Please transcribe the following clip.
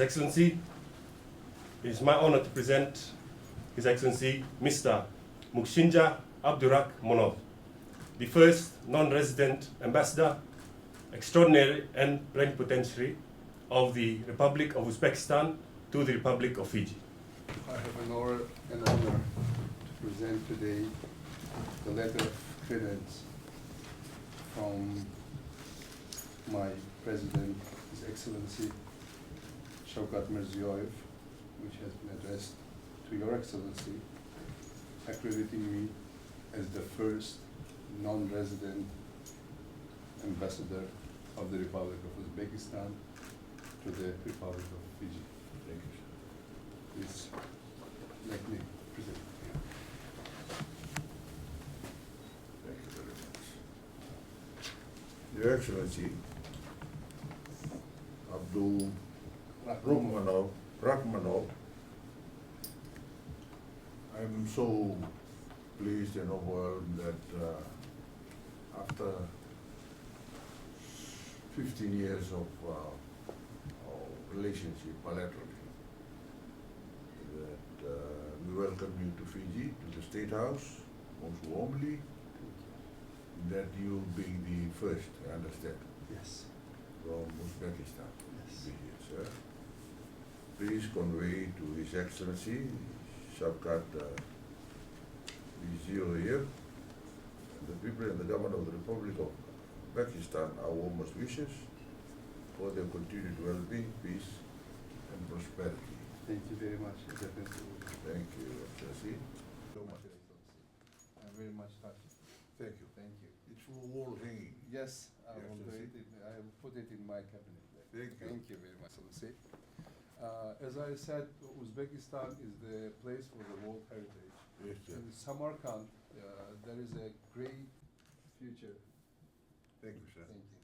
His Excellency, it is my honor to present His Excellency Mr. Mukhsinkhuja Abdurakhmonov, the first non-resident ambassador, extraordinary and plenipotentiary of the Republic of Uzbekistan to the Republic of Fiji. I have an honor to present today the letter of credence from my President, His Excellency Shavkat Mirziyoyev, which has been addressed to Your Excellency, accrediting me as the first non-resident ambassador of the Republic of Uzbekistan to the Republic of Fiji. Thank you, sir. Please let me present it. Thank you very much. Your Excellency, Abdurakhmonov, I am so pleased and overwhelmed that after 15 years of relationship bilaterally, that we welcome you to Fiji, to the State House, most warmly, that you being the first, I understand, Yes. from Uzbekistan. Yes. Be here, sir. Please convey to His Excellency Shavkat Mirziyoyev and the people and the government of the Republic of Pakistan our warmest wishes for their continued well-being, peace, and prosperity. Thank you very much. Definitely. Thank you, Excellency. So much. I'm very much touched. Thank you. Thank you. It's wall hanging. Yes, I Yes, will do I it. see. I will put it in my cabinet. Thank you. Thank you very much, Excellency. As I said, Uzbekistan is the place for the World Heritage. Yes, sir. In Samarkand, there is a great future. Thank you, sir. Thank you.